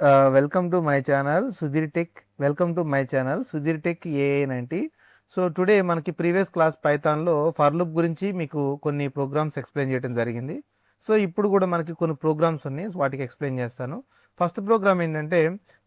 Welcome to my channel Sudhir Tech. Welcome to my channel Sudhir Tech AA90. So today మనకి previous class పైథాన్లో for loop గురించి మీకు కొన్ని programmes explain చేయడం జరిగింది. So ఇప్పుడు కూడా మనకి కొన్ని ప్రోగ్రామ్స్ ఉన్నాయి, వాటికి ఎక్స్ప్లెయిన్ చేస్తాను. ఫస్ట్ ప్రోగ్రామ్ ఏంటంటే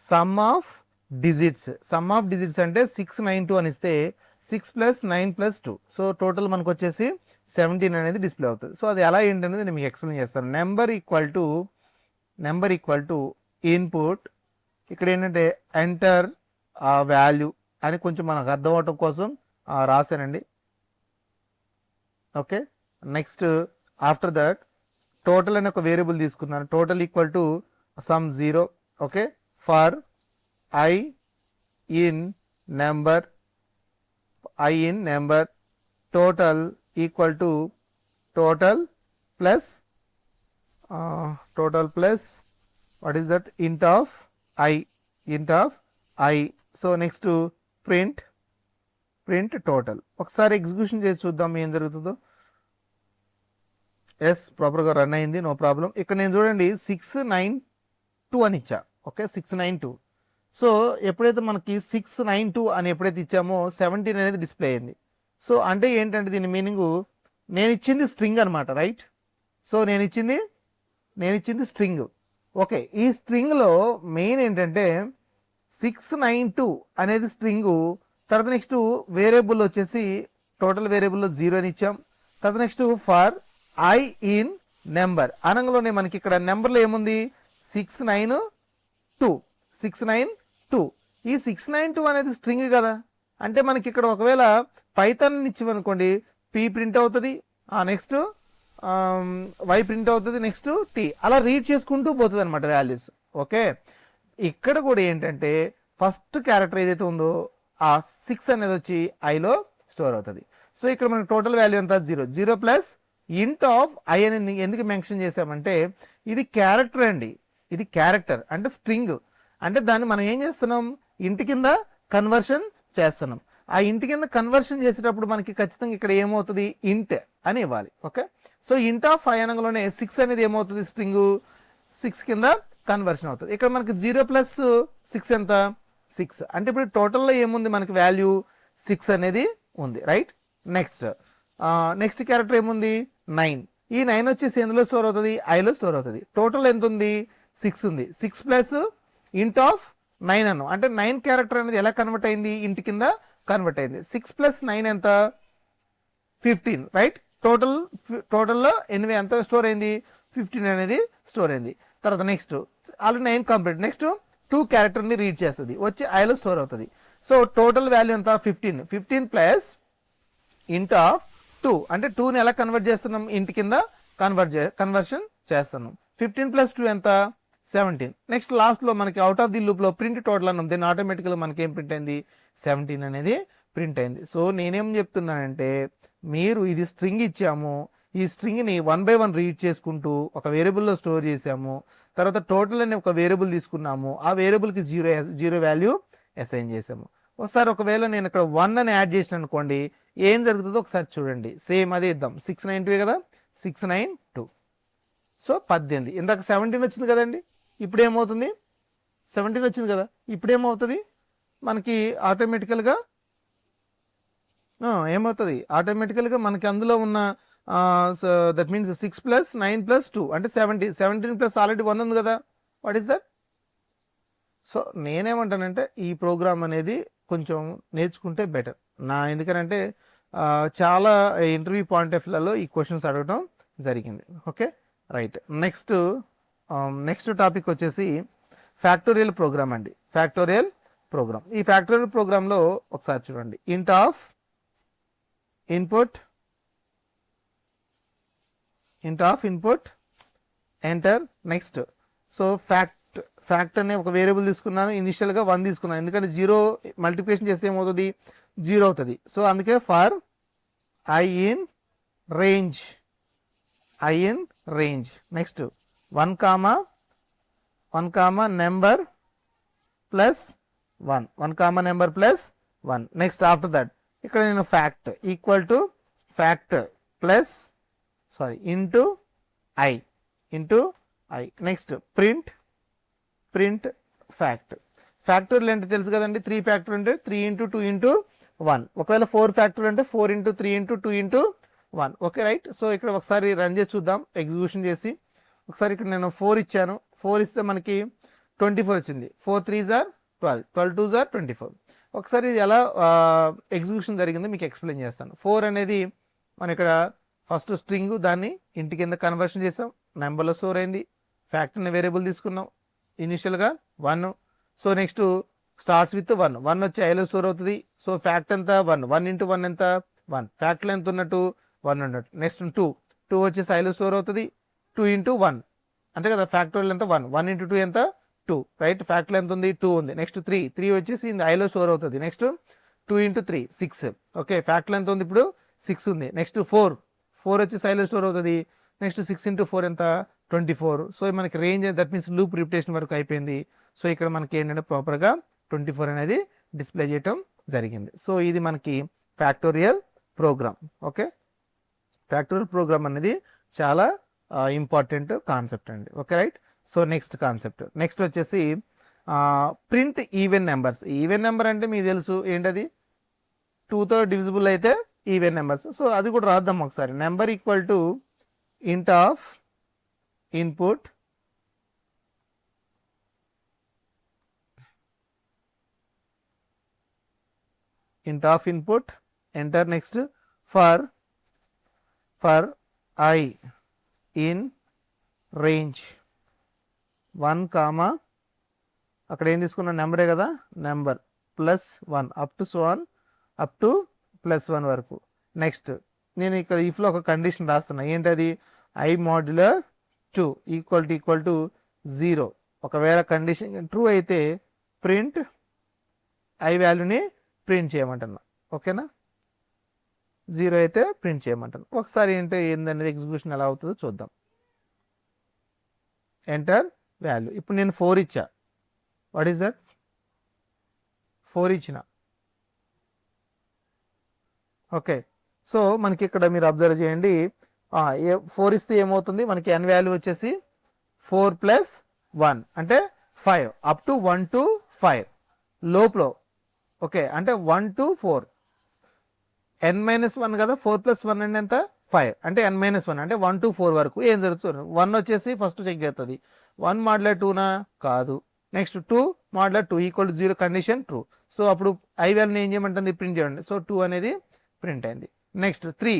some of digits. Some of digits అంటే 692 అని ఇస్తే 6+9+2, సో టోటల్ మనకు వచ్చేసి 17 అనేది డిస్ప్లే అవుతుంది. సో అది ఎలా ఏంటనేది నేను మీకు ఎక్స్ప్లెయిన్ చేస్తాను. నెంబర్ ఈక్వల్ టు ఇన్పుట్, ఇక్కడ ఏంటంటే ఎంటర్ ఆ వాల్యూ అని కొంచెం మనకు అర్థం అవటం కోసం రాశానండి. Okay, next after that total అనే ఒక వేరియబుల్ తీసుకున్నాను. Total equal to sum 0. Okay, for I in number total equal to total plus what is that, int of I. So next print total. ఒకసారి ఎగ్జిక్యూషన్ చేసి చూద్దాం ఏం జరుగుతుందో. Yes, ప్రాపర్గా run అయింది, నో ప్రాబ్లం. ఇక్కడ నేను చూడండి 692 అని ఇచ్చా. ఓకే, 692. సో ఎప్పుడైతే మనకి 692 అని ఎప్పుడైతే ఇచ్చామో 17 అనేది డిస్ప్లే అయింది. సో అంటే ఏంటంటే దీని మీనింగ్, నేను ఇచ్చింది స్ట్రింగ్ అనమాట, రైట్? సో నేను ఇచ్చింది స్ట్రింగ్. ఓకే, ఈ స్ట్రింగ్లో మెయిన్ ఏంటంటే 692 అనేది స్ట్రింగు. తర్వాత నెక్స్ట్ వేరియబుల్ వచ్చేసి టోటల్ వేరియబుల్లో 0 అని ఇచ్చాం. తర్వాత next for I in number అనగానే మనకి ఇక్కడ నెంబర్లో ఏముంది, 692. ఈ 692 అనేది స్ట్రింగ్ కదా. అంటే మనకి ఇక్కడ ఒకవేళ పైథాన్ ఇచ్చామనుకోండి, పి ప్రింట్ అవుతుంది, నెక్స్ట్ వై ప్రింట్ అవుతుంది, నెక్స్ట్ టీ, అలా రీడ్ చేసుకుంటూ పోతుంది అనమాట వాల్యూస్. ఓకే, ఇక్కడ కూడా ఏంటంటే ఫస్ట్ క్యారెక్టర్ ఏదైతే ఉందో ఆ 6 అనేది వచ్చి ఐలో స్టోర్ అవుతుంది. సో ఇక్కడ మనకి టోటల్ వాల్యూ ఎంత, 0 ప్లస్ ఇంట్ ఆఫ్ ఐ అనేది ఎందుకు మెన్షన్ చేసామంటే ఇది క్యారెక్టర్ అండి. ఇది క్యారెక్టర్ అంటే స్ట్రింగ్. అంటే దాన్ని మనం ఏం చేస్తున్నాం, ఇంటి కింద కన్వర్షన్ చేస్తున్నాం. ఆ ఇంటి కింద కన్వర్షన్ చేసేటప్పుడు మనకి ఖచ్చితంగా ఇక్కడ ఏమవుతుంది, ఇంట్ అని ఇవ్వాలి. ఓకే, సో ఇంట్ ఆఫ్ ఐ అనగానే 6 అనేది ఏమవుతుంది, స్ట్రింగ్ 6 కింద కన్వర్షన్ అవుతుంది. ఇక్కడ మనకి 0 ప్లస్ 6 ఎంత, 6. అంటే ఇప్పుడు టోటల్లో ఏముంది, మనకి వాల్యూ 6 అనేది ఉంది, రైట్? నెక్స్ట్ క్యారెక్టర్ ఏముంది, 9. ఈ 9 వచ్చేసి ఎందులో స్టోర్ అవుతుంది, ఐలో స్టోర్ అవుతుంది. టోటల్ ఎంత ఉంది, 6 ఉంది. 6 ప్లస్ ఇంట్ ఆఫ్ 9 అన్నాం, అంటే 9 క్యారెక్టర్ అనేది ఎలా కన్వర్ట్ అయింది, ఇంటి కింద కన్వర్ట్ అయింది. 6 ప్లస్ 9 ఎంత, 15, రైట్? టోటల్లో ఎనిమిది ఎంత స్టోర్ అయింది, 15 అనేది స్టోర్ అయింది. తర్వాత నెక్స్ట్ ఆల్రెడీ 9 కంప్లీట్. నెక్స్ట్ 2 క్యారెక్టర్ని రీడ్ చేస్తుంది, వచ్చి ఐలో స్టోర్ అవుతుంది. సో టోటల్ వాల్యూ ఎంత, 15 ప్లస్ ఇంట్ ఆఫ్ 2, అంటే 2ని ఎలా కన్వర్ట్ చేస్తున్నాం, ఇంటి కింద కన్వర్షన్ చేస్తున్నాం. 15 ప్లస్ 2 ఎంత, 17. నెక్స్ట్ లాస్ట్లో మనకి అవుట్ ఆఫ్ ది లూప్లో ప్రింట్ టోటల్ అన్నాం, దీన్ని ఆటోమేటిక్గా మనకి ఏం ప్రింట్ అయింది, 17 అనేది ప్రింట్ అయింది. సో నేనేం చెప్తున్నానంటే, మీరు ఇది స్ట్రింగ్ ఇచ్చాము, ఈ స్ట్రింగ్ని 1 by 1 రీడ్ చేసుకుంటూ ఒక వేరియబుల్లో స్టోర్ చేసాము. తర్వాత టోటల్ అనే ఒక వేరియబుల్ తీసుకున్నాము, ఆ వేరియబుల్కి 0 వాల్యూ అసైన్ చేసాము. ఒకసారి ఒకవేళ నేను ఇక్కడ 1 అని యాడ్ చేసిన అనుకోండి, ఏం జరుగుతుందో ఒకసారి చూడండి. సేమ్ అదే ఇద్దాం, 692 కదా, 692. సో 18. ఇందాక 17 వచ్చింది కదండి, ఇప్పుడు ఏమవుతుంది, 17 వచ్చింది కదా, ఇప్పుడు ఏమవుతుంది మనకి ఆటోమేటికల్గా మనకి అందులో ఉన్న దట్ మీన్స్ 6 ప్లస్ 9 ప్లస్ 2 అంటే 17 ప్లస్ ఆల్రెడీ 1 ఉంది కదా. What is that? సో నేనేమంటానంటే ఈ ప్రోగ్రామ్ అనేది కొంచెం నేర్చుకుంటే బెటర్. ఎందుకనంటే చాలా ఇంటర్వ్యూ పాయింట్ ఆఫ్ వ్యూలలో ఈ క్వశ్చన్స్ అడగడం జరిగింది. Okay, right. నెక్స్ట్ టాపిక్ వచ్చేసి ఫ్యాక్టోరియల్ ప్రోగ్రామ్ అండి. ఈ ఫ్యాక్టోరియల్ ప్రోగ్రాంలో ఒకసారి చూడండి, ఇంట్ of input enter. Next so fact అనే ఒక వేరియబుల్ తీసుకున్నాను, ఇనిషియల్గా 1 తీసుకున్నాను, ఎందుకంటే 0 మల్టిప్లికేషన్ చేస్తే ఏమవుతుంది, 0 అవుతుంది. సో అందుకే for I in range. Next 1 comma number plus 1. Next after that ఇక్కడ నేను fact equal to fact plus into I. Next print print fact. Factorial అంటే తెలుసు కదండి, 3 ఫ్యాక్టర్ అంటే 3 ఇంటూ 2 ఇంటూ 1. ఒకవేళ 4 ఫ్యాక్టర్ అంటే 4 into 3 into 2 into 1. Okay right. So ఇక్కడ ఒకసారి రన్ చేసి చూద్దాం ఎగ్జిక్యూషన్ చేసి. ఒకసారి ఇక్కడ నేను 4 ఇచ్చాను, 4 ఇస్తే మనకి 24 వచ్చింది. 4 3s are 12, 12 2s are 24. ఒకసారి ఇది ఎలా ఎగ్జిక్యూషన్ జరిగిందో మీకు ఎక్స్ప్లెయిన్ చేస్తాను. 4 అనేది మనం ఇక్కడ ఫస్ట్ స్ట్రింగ్, దాన్ని ఇంటి కింద కన్వర్షన్ చేసాం, నెంబర్లో స్టోర్ అయింది, ఫ్యాక్టర్ని వేరియబుల్ తీసుకున్నాం, ఇనిషియల్గా 1. సో నెక్స్ట్ స్టార్ట్స్ విత్ 1, 1 వచ్చి ఐలో స్టోర్ అవుతుంది. సో ఫ్యాక్ట్ ఎంత 1, 1 ఇంటూ 1 ఎంత 1, ఫ్యాక్ట్లో ఎంత ఉన్నట్టు 1 ఉన్నట్టు. నెక్స్ట్ 2, 2 వచ్చేసి ఐలో స్టోర్ అవుతుంది, 2 ఇంటూ 1 అంతే కదా, ఫ్యాక్టోరియల్ ఎంత 1, 1 ఇంటూ 2 ఎంత 2 రైట్, ఫ్యాక్ట్లో ఎంత ఉంది 2 ఉంది. నెక్స్ట్ 3, 3 వచ్చేసి ఐలో స్టోర్ అవుతుంది. నెక్స్ట్ 2 ఇంటూ 3 6, ఓకే, ఫ్యాక్ట్లో ఎంత ఉంది ఇప్పుడు 6 ఉంది. నెక్స్ట్ 4, 4 వచ్చేసి ఐలో స్టోర్ అవుతుంది. నెక్స్ట్ 6 ఇంటూ 4 ఎంత 24. సో మనకి range that means loop repetition వరకు అయిపోయింది. సో ఇక్కడ మనకి ఏంటంటే ప్రాపర్గా 24 అనేది డిస్ప్లే చేయటం జరిగింది. సో ఇది మనకి factorial program. Okay, factorial program అనేది చాలా ఇంపార్టెంట్ కాన్సెప్ట్ అండి. Okay right. So next concept, next వచ్చేసి print even numbers. Even number అంటే మీకు తెలుసు ఏంటది, 2తో డివిజిబుల్ అయితే ఈవెన్ నెంబర్స్. సో అది కూడా రాద్దాం ఒకసారి. నెంబర్ ఈక్వల్ టు ఇంట్ of input enter. Next for I in range 1 comma అక్కడ ఏం తీసుకున్న నెంబరే కదా, number +1 up to so on up to +1 వరకు. నెక్స్ట్ నేను ఇక్కడ ఇఫ్లో ఒక కండిషన్ రాస్తున్నా, ఏంటది, I మాడ్యులర్ 2 ఈక్వల్ టు 0. ఒకవేళ కండిషన్ ట్రూ అయితే ప్రింట్ I వాల్యూని ప్రింట్ చేయమంటున్నా. ఓకేనా, 0 అయితే ప్రింట్ చేయమంటాను. ఒకసారి ఏందనేది ఎగ్జిక్యూషన్ ఎలా అవుతుందో చూద్దాం. Enter value. ఇప్పుడు నేను 4 ఇచ్చా, వాట్ ఈస్ దట్, 4 ఇచ్చిన. ఓకే, సో మనకి ఇక్కడ మీరు అబ్జర్వ్ చేయండి, 4 ఇస్తే ఏమవుతుంది మనకి n వాల్యూ వచ్చేసి 4 + 1 అంటే 5 అప్ టు 1 to 5 లోపల. ఓకే, అంటే 1 to 4, n-1 కదా, 4 + 1 అంటే ఎంత 5 అంటే n-1 అంటే 1 to 4 వరకు ఏం జరుగుతుంది. 1 వచ్చేసి ఫస్ట్ చెక్ చేస్తుంది, 1 మాడ్యులర్ 2నా కాదు. Next 2 modular 2 equal to 0 condition true. So అప్పుడు I వాల్యూని ఏం చేయమంటుంది, ప్రింట్ చేయండి. సో 2 అనేది ప్రింట్ అయింది. నెక్స్ట్ 3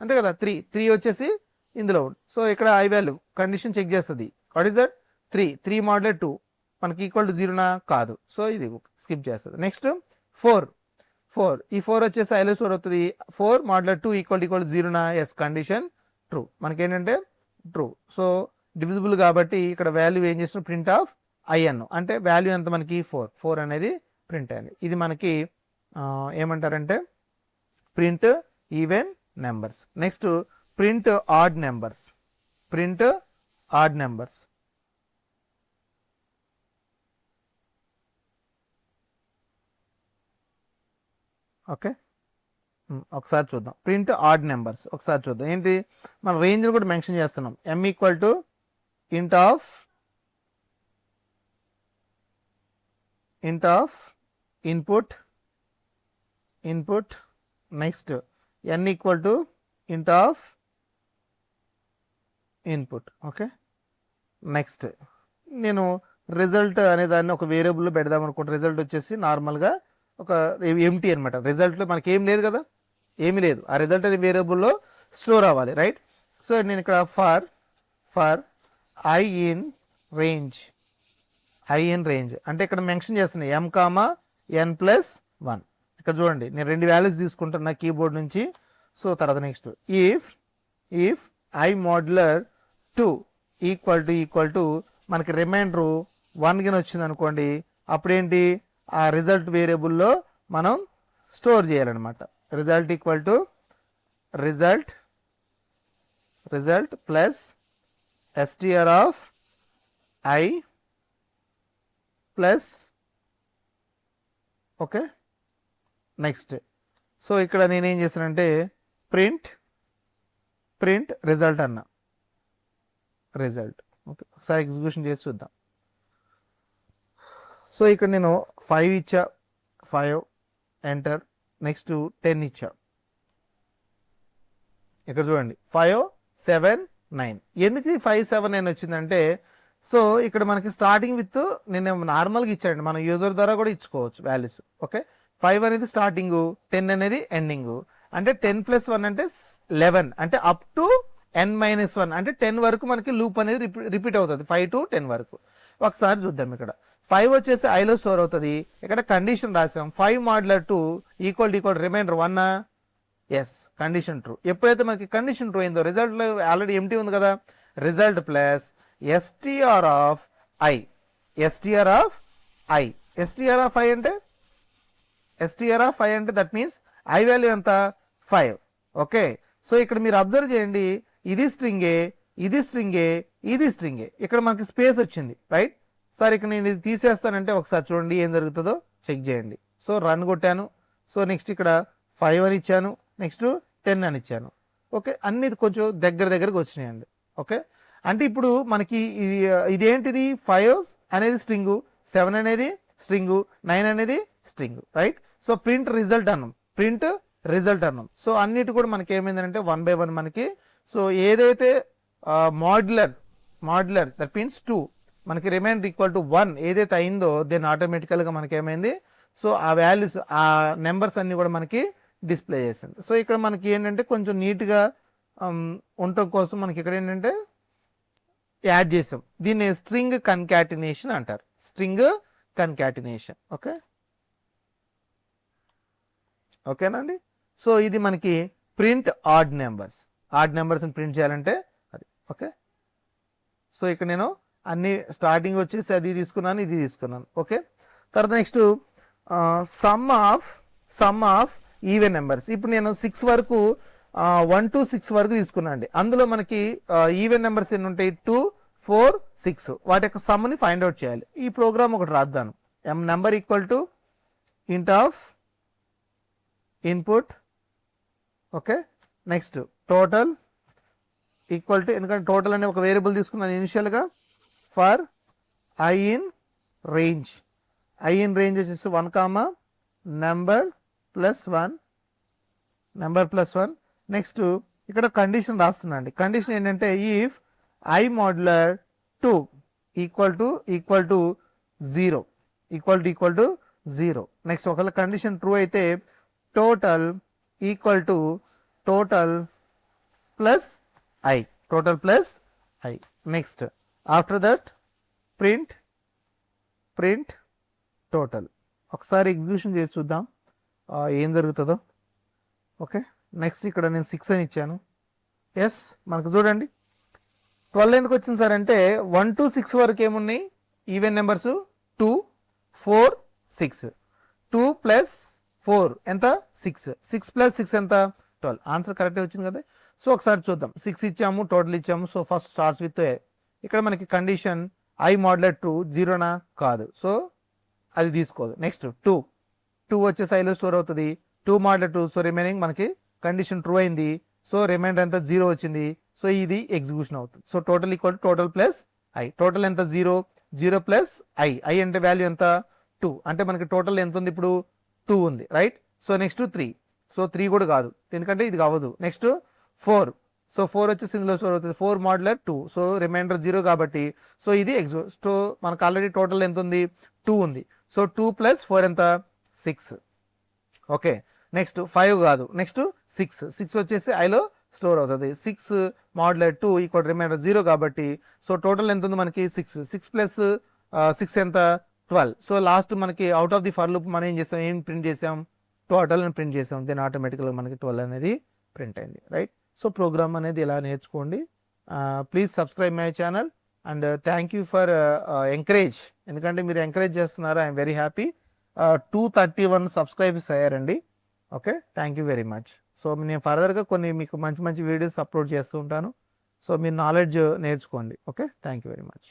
అంతే కదా, 3 వచ్చేసి ఇందులో ఉంది. సో ఇక్కడ I వాల్యూ కండిషన్ చెక్ చేస్తుంది, వాట్ ఈస్ దట్ 3 మాడ్యులర్ 2 మనకి ఈక్వల్ టు 0నా కాదు. సో ఇది స్కిప్ చేస్తుంది. నెక్స్ట్ 4 ఈ 4 వచ్చేసి ఐలో స్టోర్ అవుతుంది. 4 మాడ్యులర్ 2 ఈక్వల్ టు 0నా, ఎస్ కండిషన్ ట్రూ. మనకి ఏంటంటే ట్రూ. సో డివిజిబుల్ కాబట్టి ఇక్కడ వాల్యూ ఏం చేసిన ప్రింట్ ఆఫ్ IN అంటే వాల్యూ ఎంత మనకి 4 అనేది ప్రింట్ అయింది. ఇది మనకి ఏమంటారంటే print even numbers. Next print odd numbers. Okay, ఒకసారి చూద్దాం. ప్రింట్ ఆడ్ నెంబర్స్ ఒకసారి చూద్దాం. ఏంటి, మన రేంజ్ని కూడా మెన్షన్ చేస్తున్నాం. M ఈక్వల్ టు ఇంట్ of input. Next N equal to ఇంట్ ఆఫ్ ఇన్పుట్. ఓకే, నెక్స్ట్ నేను రిజల్ట్ అనే దాన్ని ఒక వేరియబుల్లో పెడదాం అనుకుంటే, రిజల్ట్ వచ్చేసి నార్మల్గా ఒక ఎంటీ అనమాట. రిజల్ట్లో మనకి ఏం లేదు కదా, ఏమీ లేదు. ఆ రిజల్ట్ అనే వేరియబుల్లో స్టోర్ అవ్వాలి, రైట్. సో నేను ఇక్కడ ఫర్ I in range అంటే ఇక్కడ మెన్షన్ చేస్తున్నాయి M,N+1. ఇక్కడ చూడండి, నేను 2 వాల్యూస్ తీసుకుంటున్నా కీబోర్డ్ నుంచి. సో తర్వాత next if I modular 2 equal to మనకి రిమైండర్ 1 కింద వచ్చింది అనుకోండి, అప్పుడేంటి ఆ రిజల్ట్ వేరియబుల్లో మనం స్టోర్ చేయాలన్నమాట. Result equal to result plus str of I plus. Okay, next so ఇక్కడ నేనేం చేశానంటే ప్రింట్ రిజల్ట్ అన్న. రిజల్ట్ ఓకే, ఒకసారి ఎగ్జిక్యూషన్ చేసి చూద్దాం. సో ఇక్కడ నేను 5 ఇచ్చా, 5 ఎంటర్, నెక్స్ట్ 10 ఇచ్చా. ఇక్కడ చూడండి 5 7 9. ఎందుకు 5 7 9 వచ్చిందంటే సో ఇక్కడ మనకి స్టార్టింగ్ విత్ నేను నార్మల్గా ఇచ్చాడండి, మనం యూజర్ ద్వారా కూడా ఇచ్చుకోవచ్చు వాల్యూస్. ఓకే, 5 అనేది స్టార్టింగ్, 10 అనేది ఎండింగ్. అంటే 10 + 1 అంటే 11, అంటే అప్ టు n-1 అంటే 10 వరకు మనకి లూప్ అనేది రిపీట్ అవుతుంది, 5 to 10 వరకు. ఒకసారి చూద్దాం. ఇక్కడ 5 వచ్చేసి ఐలో స్టోర్ అవుతుంది. ఇక్కడ కండిషన్ రాసాం 5 mod 2 equal remainder 1. Yes, condition true. ఎప్పుడైతే మనకి కండిషన్ ట్రూ అయిందో రిజల్ట్ ఆల్రెడీ ఎంటీ ఉంది కదా, result plus str of i. str of i, str of i అంటే str ఆఫ్ i అంటే దట్ మీన్స్ i వాల్యూ ఎంత 5. ఓకే, సో ఇక్కడ మీరు అబ్జర్వ్ చేయండి, ఇది స్ట్రింగే, ఇది స్ట్రింగే, ఇది స్ట్రింగే. ఇక్కడ మనకి స్పేస్ వచ్చింది, రైట్. సార్ ఇక్కడ నేను ఇది తీసేస్తానంటే ఒకసారి చూడండి ఏం జరుగుతుందో చెక్ చేయండి. సో రన్ కొట్టాను. సో నెక్స్ట్ ఇక్కడ 5 అని ఇచ్చాను, నెక్స్ట్ 10 అని ఇచ్చాను. ఓకే, అన్ని కొంచెం దగ్గరకు వచ్చినాయండి. ఓకే, అంటే ఇప్పుడు మనకి ఇదేంటిది 5 అనేది స్ట్రింగు, 7 అనేది స్ట్రింగు, 9 అనేది string, right. So print result అన్నాం, ప్రింట్ రిజల్ట్ అన్నాం. సో అన్నిటి కూడా మనకి ఏమైందంటే 1 by 1 మనకి. సో ఏదైతే మాడ్యులర్ దట్ మీన్స్ 2 మనకి రిమైండర్ ఈక్వల్ టు 1 ఏదైతే అయిందో దెన్ ఆటోమేటికల్గా మనకి ఏమైంది, సో ఆ వాల్యూస్ ఆ నెంబర్స్ అన్ని కూడా మనకి డిస్ప్లే చేసింది. సో ఇక్కడ మనకి ఏంటంటే కొంచెం నీట్గా ఉండటం కోసం మనకి ఇక్కడ ఏంటంటే యాడ్ చేసాం. దీన్ని స్ట్రింగ్ కన్కాటినేషన్ అంటారు, స్ట్రింగ్ కన్కాటినేషన్. ఓకే, ఓకేనండి. సో ఇది మనకి ప్రింట్ ఆడ్ నెంబర్స్ని ప్రింట్ చేయాలంటే అది. ఓకే, సో ఇక్కడ నేను అన్ని స్టార్టింగ్ వచ్చేసి అది తీసుకున్నాను, ఇది తీసుకున్నాను. ఓకే, తర్వాత next some of even numbers. ఇప్పుడు నేను 6 వరకు 1 to 6 వరకు తీసుకున్నాను అండి. అందులో మనకి ఈవెన్ నెంబర్స్ ఎన్ని ఉంటాయి, 2 4 6. వాటి యొక్క సమ్ని ఫైండ్ అవుట్ చేయాలి. ఈ ప్రోగ్రామ్ ఒకటి రాద్దాను. m నెంబర్ ఈక్వల్ టు ఇంట్ of input. Okay, next total equal to, ఎందుకంటే టోటల్ అనే ఒక వేరియబుల్ తీసుకున్నాను ఇనిషియల్గా, ఫర్ i in range వచ్చేసి 1, నెంబర్ ప్లస్ 1. నెక్స్ట్ ఇక్కడ కండిషన్ రాస్తున్నా అండి. కండిషన్ ఏంటంటే if i modular 2 equal to 0. Next ఒకవేళ కండిషన్ ట్రూ అయితే total equal to total plus i. Next after that print total. ఒకసారి ఎగ్జిక్యూషన్ చేసి చూద్దాం ఏం జరుగుతుందో. ఓకే, నెక్స్ట్ ఇక్కడ నేను 6 అని ఇచ్చాను. ఎస్, మనకు చూడండి 12 ఎందుకు వచ్చింది సార్ అంటే 1 to 6 వరకు ఏమున్నాయి ఈవెన్ నెంబర్స్, 2 4 6. 2 + 4 ఎంత 6. 6 + 6 ఎంత 12. ఆన్సర్ కరెక్టే వచ్చింది కదా. సో ఒకసారి చూద్దాం. 6 ఇచ్చాము, టోటల్ ఇచ్చాము. సో ఫస్ట్ స్టార్ట్స్ విత్ ఇక్కడ మనకి కండిషన్ i మోడ్యులర్ 2 0నా కాదు, సో అది తీసుకోదు. నెక్స్ట్ 2 వచ్చేసి ఐలో స్టోర్ అవుతుంది, 2 మోడ్యులర్ 2. సో రిమైనింగ్ మనకి కండిషన్ ట్రూ అయింది, సో రిమైండర్ ఎంత 0 వచ్చింది. సో ఇది ఎగ్జిక్యూషన్ అవుతుంది. So total equal to total plus i. Total ఎంత 0 ప్లస్ i అంటే వాల్యూ ఎంత 2. అంటే మనకి టోటల్ ఎంత ఉంది ఇప్పుడు 2 ఉంది, రైట్. So next 3. సో 3 కూడా కాదు ఎందుకంటే ఇది కావదు. నెక్స్ట్ 4. సో 4 వచ్చేసి ఇందులో స్టోర్ అవుతుంది, 4 మోడ్యులర్ 2. సో రిమైండర్ 0 కాబట్టి సో ఇది సో మనకు ఆల్రెడీ టోటల్ ఎంత ఉంది 2 ఉంది. సో 2 + 4 ఎంత 6. ఓకే, నెక్స్ట్ 5 కాదు, నెక్స్ట్ 6 వచ్చేసి ఐలో స్టోర్ అవుతుంది. 6 మోడ్యులర్ 2 ఈక్వల్ రిమైండర్ 0 కాబట్టి సో టోటల్ ఎంత ఉంది మనకి 6 + 6 ఎంత 12. సో లాస్ట్ మనకి out of the for loop మనం ఏం చేసాం, ఏం ప్రింట్ చేసాం, టోటల్ అని ప్రింట్ చేసాం. దెన్ ఆటోమేటిక్గా మనకి 12 అనేది ప్రింట్ అయింది, రైట్. సో ప్రోగ్రామ్ అనేది ఇలా నేర్చుకోండి. Please subscribe my channel and thank you for encourage. ఎందుకంటే మీరు ఎంకరేజ్ చేస్తున్నారు, ఐఎమ్ వెరీ హ్యాపీ. 231 సబ్స్క్రైబర్స్ అయ్యారండి. Okay, thank you very much. So నేను ఫర్దర్గా కొన్ని మీకు మంచి వీడియోస్ అప్లోడ్ చేస్తూ ఉంటాను. సో మీరు నాలెడ్జ్ నేర్చుకోండి. Okay, thank you very much.